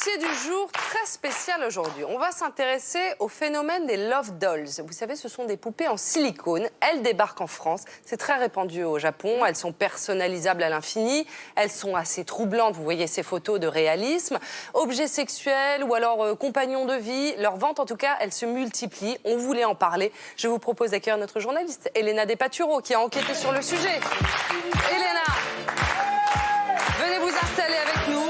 dossier du jour très spécial aujourd'hui. On va s'intéresser au phénomène des love dolls. Vous savez, ce sont des poupées en silicone. Elles débarquent en France. C'est très répandu au Japon. Elles sont personnalisables à l'infini. Elles sont assez troublantes. Vous voyez ces photos de réalisme. Objets sexuels ou alors compagnons de vie. Leur vente, en tout cas, elle se multiplie. On voulait en parler. Je vous propose d'accueillir notre journaliste, Elena Despaturo, qui a enquêté sur le sujet. Elena, venez vous installer avec nous.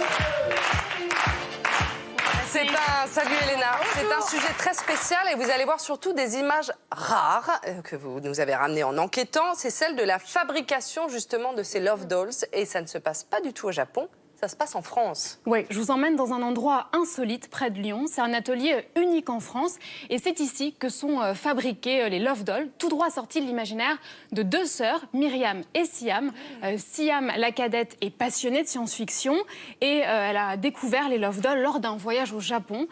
Salut Elena, c'est un sujet très spécial et vous allez voir surtout des images rares que vous nous avez ramenées en enquêtant. C'est celle de la fabrication justement de ces love dolls et ça ne se passe pas du tout au Japon. Ça se passe en France. Oui, je vous emmène dans un endroit insolite près de Lyon. C'est un atelier unique en France. Et c'est ici que sont fabriqués les Love Dolls, tout droit sortis de l'imaginaire de deux sœurs, Myriam et Siam. Siam, la cadette, est passionnée de science-fiction et elle a découvert les Love Dolls lors d'un voyage au Japon.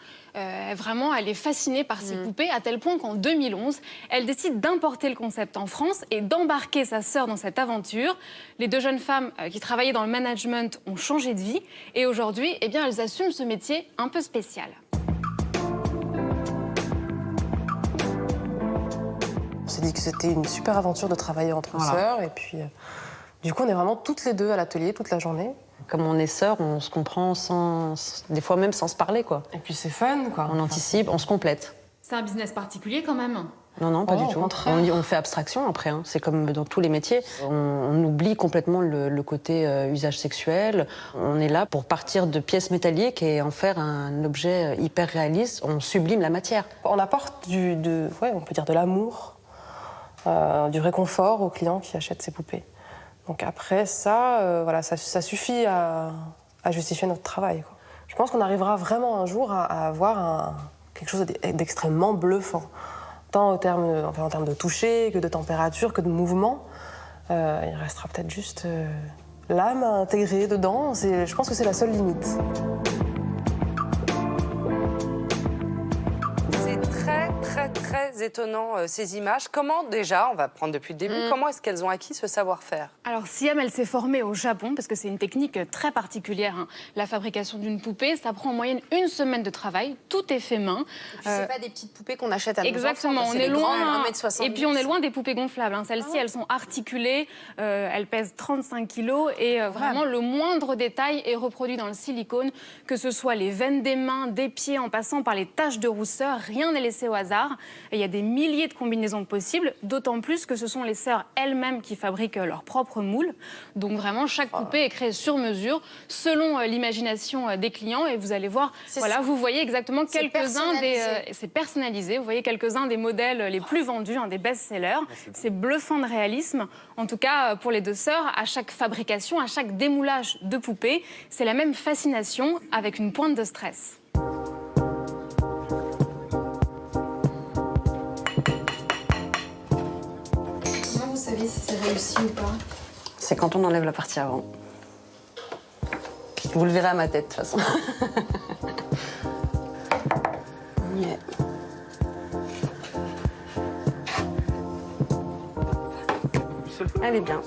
Vraiment, elle est fascinée par ces poupées à tel point qu'en 2011, elle décide d'importer le concept en France et d'embarquer sa sœur dans cette aventure. Les deux jeunes femmes qui travaillaient dans le management ont changé de vie et aujourd'hui, eh bien, elles assument ce métier un peu spécial. On s'est dit que c'était une super aventure de travailler entre sœurs et puis du coup, on est vraiment toutes les deux à l'atelier toute la journée. Comme on est sœurs, on se comprend des fois même sans se parler, quoi. Et puis c'est fun, quoi. On anticipe, on se complète. C'est un business particulier quand même. Non, pas du tout. On fait abstraction après, hein. C'est comme dans tous les métiers. On oublie complètement le côté usage sexuel. On est là pour partir de pièces métalliques et en faire un objet hyper réaliste. On sublime la matière. On apporte on peut dire de l'amour, du réconfort aux clients qui achètent ces poupées. Donc après ça, ça suffit à justifier notre travail, quoi. Je pense qu'on arrivera vraiment un jour à avoir quelque chose d'extrêmement bluffant, tant en termes de toucher, que de température, que de mouvement. Il restera peut-être juste l'âme à intégrer dedans. Je pense que c'est la seule limite. Très étonnant ces images. Comment déjà, on va prendre depuis le début, comment est-ce qu'elles ont acquis ce savoir-faire? Alors Siam, elle s'est formée au Japon parce que c'est une technique très particulière, hein. La fabrication d'une poupée, ça prend en moyenne 1 semaine de travail, tout est fait main. C'est pas des petites poupées qu'on achète à nos Exactement, enfants. on est loin. 1m70. Et puis on est loin des poupées gonflables, hein. Celles-ci, elles sont articulées, elles pèsent 35 kilos et vraiment le moindre détail est reproduit dans le silicone, que ce soit les veines des mains, des pieds, en passant par les taches de rousseur, rien n'est laissé au hasard. Et il y a des milliers de combinaisons possibles, d'autant plus que ce sont les sœurs elles-mêmes qui fabriquent leur propre moule. Donc vraiment, chaque poupée est créée sur mesure, selon l'imagination des clients. Et vous allez voir, vous voyez exactement quelques-uns des... c'est personnalisé, vous voyez quelques-uns des modèles les plus vendus, des best-sellers. C'est bluffant de réalisme. En tout cas, pour les deux sœurs, à chaque fabrication, à chaque démoulage de poupée, c'est la même fascination avec une pointe de stress. Si c'est réussi ou pas? C'est quand on enlève la partie avant. Vous le verrez à ma tête, de toute façon. Yeah. Elle est bien.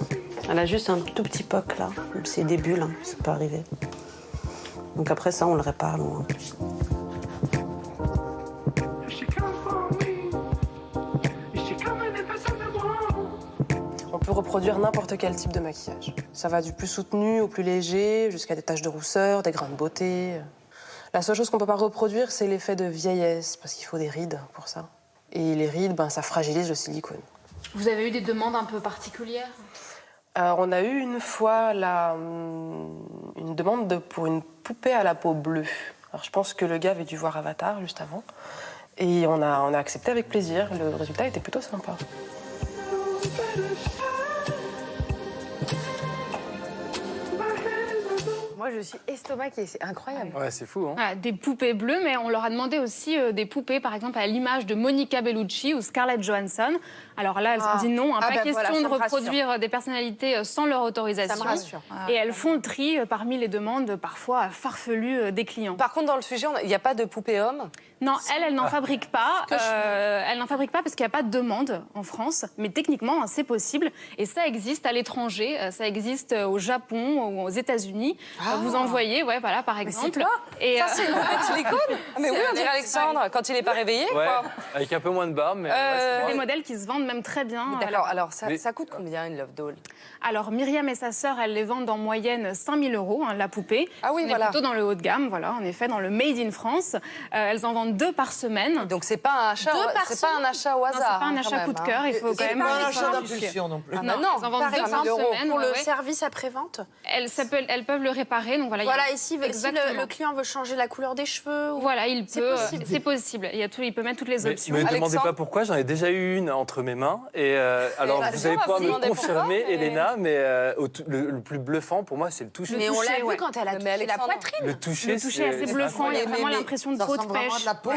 Elle a juste un tout petit poc, là. C'est des bulles, hein. Ça peut arriver. Donc après ça, on le répare loin. On peut reproduire n'importe quel type de maquillage. Ça va du plus soutenu au plus léger, jusqu'à des taches de rousseur, des grains de beauté. La seule chose qu'on ne peut pas reproduire, c'est l'effet de vieillesse, parce qu'il faut des rides pour ça. Et les rides, ça fragilise le silicone. Vous avez eu des demandes un peu particulières? On a eu une fois une demande pour une poupée à la peau bleue. Alors, je pense que le gars avait dû voir Avatar juste avant. Et on a accepté avec plaisir. Le résultat était plutôt sympa. Moi, je suis estomaquée, c'est incroyable. Ouais, c'est fou, hein. Des poupées bleues, mais on leur a demandé aussi des poupées, par exemple, à l'image de Monica Bellucci ou Scarlett Johansson. Alors là, elles ont dit non, pas question de reproduire des personnalités sans leur autorisation. Ça me rassure. Et elles font le tri parmi les demandes parfois farfelues des clients. Par contre, dans le sujet, il n'y a pas de poupée homme? Non, elle n'en fabrique pas. Elle n'en fabrique pas parce qu'il n'y a pas de demande en France. Mais techniquement, c'est possible. Et ça existe à l'étranger. Ça existe au Japon ou aux États-Unis. vous envoyer, voilà, par exemple. Et Ça, c'est une poupée de silicone. Mais oui, on dirait Alexandre quand il n'est pas réveillé. Ouais, Quoi. avec un peu moins de barbe, mais... des modèles qui se vendent même très bien. D'accord, alors ça coûte combien une Love Doll? Alors, Myriam et sa sœur, elles les vendent en moyenne 5 000 €, la poupée. Ah oui, on voilà. est plutôt dans le haut de gamme, voilà, en effet, dans le Made in France. Elles en vendent 2 par semaine. Donc c'est pas un achat, c'est pas un achat au Non, c'est hasard. pas un hein, achat quand coup de même, cœur, hein. il faut quand même... pas un il faut achat justifier. d'impulsion non plus. Ah bah Non, non, elles en vendent Par 2 par exemple, semaine. pour le ouais. service après-vente. Elles peuvent le réparer, donc voilà. Voilà, ici, si Exactement. le client veut changer la couleur des cheveux. Voilà, C'est possible. c'est possible. Il peut mettre toutes les options. Me demandez Alexandre pas pourquoi, j'en ai déjà eu une entre mes mains. Et alors, bah, vous allez on va pouvoir vous me demander confirmer, pourquoi, mais- Elena, mais le plus bluffant pour moi, c'est le toucher. Mais on l'a vu ouais. quand elle a Mais touché la Alexandre, poitrine. Le toucher, Le toucher est assez bluffant, il y a vraiment l'impression de ça peau de ressemble vraiment à pêche. de la peau.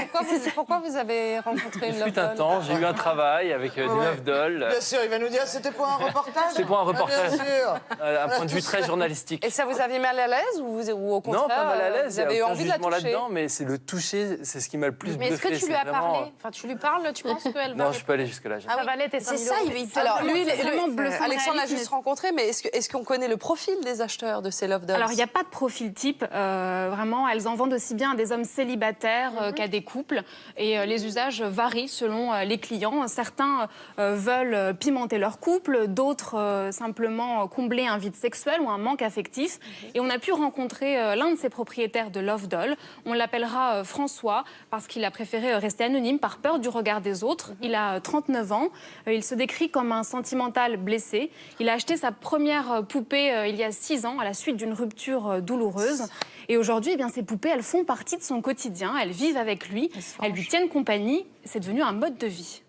Pourquoi vous avez rencontré une Il Love fut un Doll? temps, j'ai eu un travail avec des Love Dolls. Bien sûr, il va nous dire c'était pour un reportage. C'est pour un reportage. Ah, bien sûr. Un point de vue très journalistique. Et ça vous avait mal à l'aise ou au contraire Non, pas mal à l'aise. Vous avez eu il y a aucun envie de la jugement toucher? là-dedans, mais c'est le toucher, c'est ce qui m'a le plus Mais est-ce bluffé. que tu lui c'est as vraiment- parlé? Enfin, tu lui parles, tu penses qu'elle va... Non, je suis pas allé jusque-là. Ah oui, valait tes c'est 5 ça, 000 il Alors vraiment, lui, c'est vraiment bluffant, Alexandre l'a réaliste, juste mais- rencontré, mais est-ce qu'on connaît le profil des acheteurs de ces Love Dolls? Alors, il n'y a pas de profil type. Vraiment, elles en vendent aussi bien à des hommes célibataires qu'à des couples. Et les usages varient selon les clients. Certains veulent pimenter leur couple, d'autres simplement combler un vide sexuel ou un manque affectif. Et on a pu rencontrer l'un de ces propriétaires de Love Doll. On l'appellera François parce qu'il a préféré rester anonyme par peur du regard des autres. Il a 39 ans. Il se décrit comme un sentimental blessé. Il a acheté sa première poupée il y a 6 ans à la suite d'une rupture douloureuse. Et aujourd'hui, eh bien, ces poupées, elles font partie de son quotidien. Elles vivent avec lui. Elles lui tiennent compagnie. C'est devenu un mode de vie.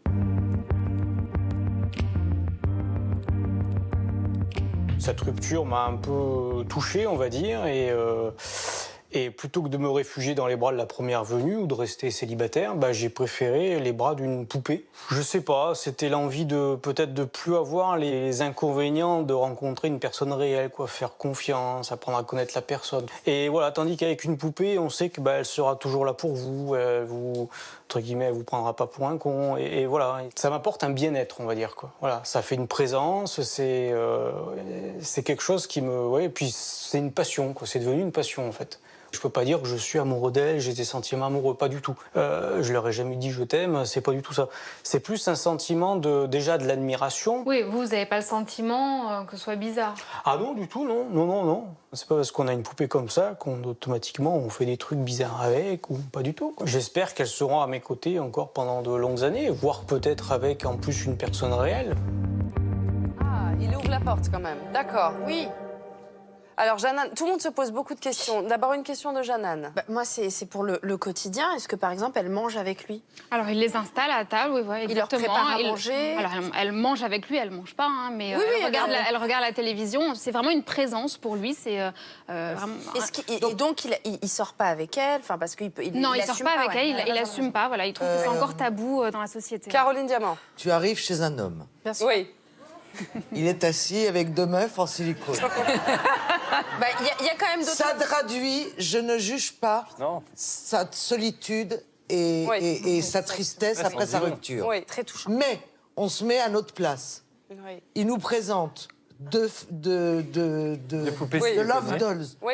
Cette rupture m'a un peu touché, on va dire, et plutôt que de me réfugier dans les bras de la première venue ou de rester célibataire, j'ai préféré les bras d'une poupée. Je sais pas, c'était l'envie de peut-être de plus avoir les inconvénients de rencontrer une personne réelle, faire confiance, apprendre à connaître la personne. Et voilà, tandis qu'avec une poupée, on sait que elle sera toujours là pour vous, elle vous, entre guillemets, elle vous prendra pas pour un con, et voilà. Ça m'apporte un bien-être, on va dire, Voilà, ça fait une présence, c'est quelque chose qui me, et puis c'est une passion, c'est devenu une passion en fait. Je peux pas dire que je suis amoureux d'elle, j'ai des sentiments amoureux, pas du tout. Je leur ai jamais dit je t'aime, c'est pas du tout ça. C'est plus un sentiment déjà de l'admiration. Oui, vous n'avez pas le sentiment que ce soit bizarre. Ah non, du tout, non, non, non, non. C'est pas parce qu'on a une poupée comme ça qu'on automatiquement on fait des trucs bizarres avec, ou pas du tout. J'espère qu'elles seront à mes côtés encore pendant de longues années, voire peut-être avec en plus une personne réelle. Ah, il ouvre la porte quand même. D'accord. Oui. Alors, Jeannane, tout le monde se pose beaucoup de questions. D'abord, une question de Jeannane. Moi, c'est pour le quotidien. Est-ce que, par exemple, elle mange avec lui? Alors, il les installe à table, oui, Il leur exactement. prépare à manger. Alors, elle mange avec lui, elle mange pas, mais Oui, oui, elle regarde la télévision. C'est vraiment une présence pour lui. C'est vraiment. Et donc, il sort pas avec elle, parce qu'il Non, il sort assume pas avec ouais. elle. Il assume pas. Voilà, il trouve que c'est encore tabou dans la société. Caroline Diamant. Tu arrives chez un homme. Bien sûr. Oui. Il est assis avec 2 meufs en silicone. Il y a quand même d'autres... Ça traduit, je ne juge pas Non. sa solitude et, Oui. et sa tristesse après sa rupture. Oui. Très touchant. Mais on se met à notre place. Oui. Il nous présente de poupées Oui. de Love silicone, Dolls. Oui.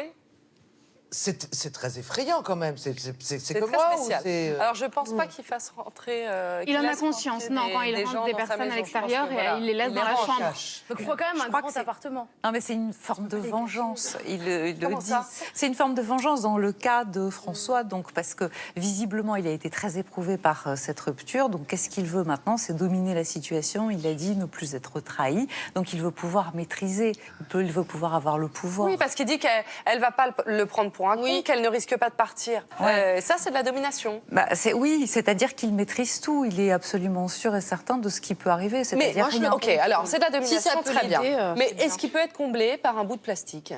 C'est très effrayant quand même. C'est C'est comme très moi spécial. ou c'est... Alors, je pense pas qu'il fasse rentrer. Il en a laisse conscience. rentrer Non, quand il des rentre gens des dans sa personnes maison, à je pense l'extérieur, que, voilà, il les laisse Il dans la rend en chambre. cache. Donc il faut quand même un grand appartement. Non, mais c'est une forme de vengeance. Il le Comment dit. ça C'est une forme de vengeance dans le cas de François, donc parce que visiblement il a été très éprouvé par cette rupture. Donc qu'est-ce qu'il veut maintenant? C'est dominer la situation. Il a dit ne plus être trahi. Donc il veut pouvoir maîtriser. Il veut pouvoir avoir le pouvoir. Oui, parce qu'il dit qu'elle va pas le prendre pour un con, qu'elle ne risque pas de partir. Ça, c'est de la domination. Oui, c'est-à-dire qu'il maîtrise tout. Il est absolument sûr et certain de ce qui peut arriver. Mais moi, C'est-à-dire ok, alors c'est de la domination, ça peut très bien. l'aider, Mais c'est est-ce qu'il peut être comblé par un bout de plastique?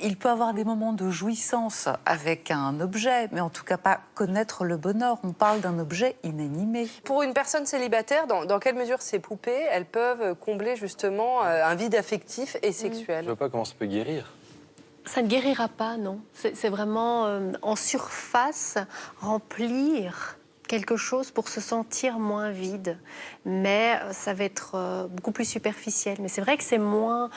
il peut avoir des moments de jouissance avec un objet, mais en tout cas pas connaître le bonheur. On parle d'un objet inanimé. Pour une personne célibataire, dans quelle mesure ces poupées, elles peuvent combler justement un vide affectif et sexuel? Je vois pas comment ça peut guérir. Ça ne guérira pas, non. C'est vraiment en surface remplir quelque chose pour se sentir moins vide. Mais ça va être beaucoup plus superficiel. Mais c'est vrai que c'est moins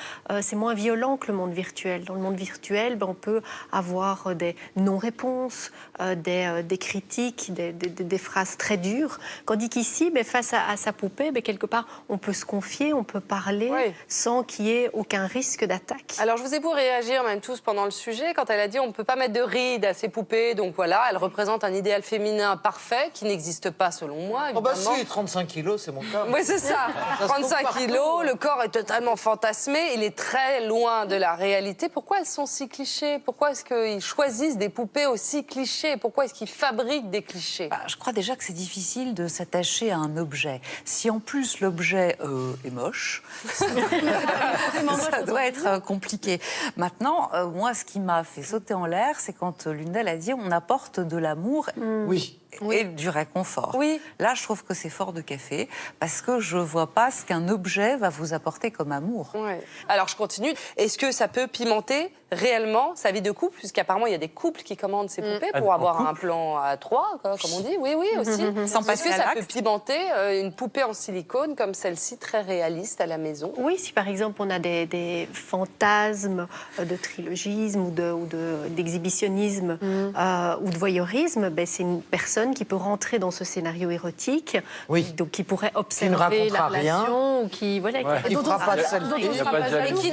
violent que le monde virtuel. Dans le monde virtuel, on peut avoir des non-réponses, des critiques, des phrases très dures. Tandis qu'ici, face à sa poupée, quelque part, on peut se confier, on peut parler sans qu'il y ait aucun risque d'attaque. Alors, je vous ai pour réagir même tous pendant le sujet quand elle a dit on ne peut pas mettre de rides à ses poupées. Donc voilà, elle représente un idéal féminin parfait qui n'existe pas selon moi, Oh bah évidemment. si, 35 kilos, c'est mon cas. Oui, c'est ça. Ça se trouve 35 partout. kilos, le corps est totalement fantasmé, il est très loin de la réalité. Pourquoi elles sont si clichés? Pourquoi est-ce qu'ils choisissent des poupées aussi clichés? Pourquoi est-ce qu'ils fabriquent des clichés? Je crois déjà que c'est difficile de s'attacher à un objet. Si en plus l'objet est moche, ça doit être compliqué. Maintenant, moi, ce qui m'a fait sauter en l'air, c'est quand l'une d'elles a dit on apporte de l'amour. Oui. Et du réconfort. Oui. Là, je trouve que c'est fort de café parce que je vois pas ce qu'un objet va vous apporter comme amour. Ouais. Alors, je continue. Est-ce que ça peut pimenter réellement sa vie de couple? Puisqu'apparemment, il y a des couples qui commandent ces poupées pour avoir un plan à 3, comme on dit. Oui, oui, aussi. Sans Est-ce passer que à ça l'acte. peut pimenter une poupée en silicone comme celle-ci, très réaliste à la maison? Oui, si par exemple on a des fantasmes de trilogisme ou d'exhibitionnisme ou de voyeurisme, c'est une personne qui peut rentrer dans ce scénario érotique, donc qui pourrait observer la racontera rien. relation, ou qui voilà, Qui fera pas de selfie. Il n'y a pas de jalousie.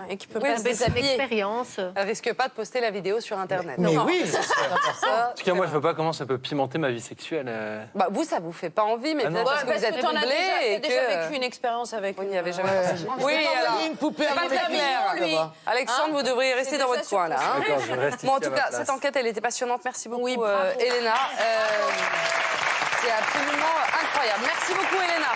Et qui peut Oui, pas se c'est c'est déshabiller. l'expérience. Elle risque pas de poster la vidéo sur Internet. Mais Non. oui, En tout cas, moi, je vois pas comment ça peut pimenter ma vie sexuelle. Bah, vous, ça vous fait pas envie, mais Ah non. peut-être parce que vous êtes t'en as comblé déjà, et t'as déjà que... vécu une expérience avec. On n'y avait jamais Ouais. pensé. Je Oui, vais alors... t'envoyer une poupée C'est pas avec très lui. clair, Ça va. Alexandre, vous devriez rester dans votre coin, là. Hein. D'accord, je reste ici Bon, en à tout ma cas, place. cette enquête, elle était passionnante. Merci beaucoup, Oui, bravo. Elena. C'est absolument incroyable. Merci beaucoup, Elena.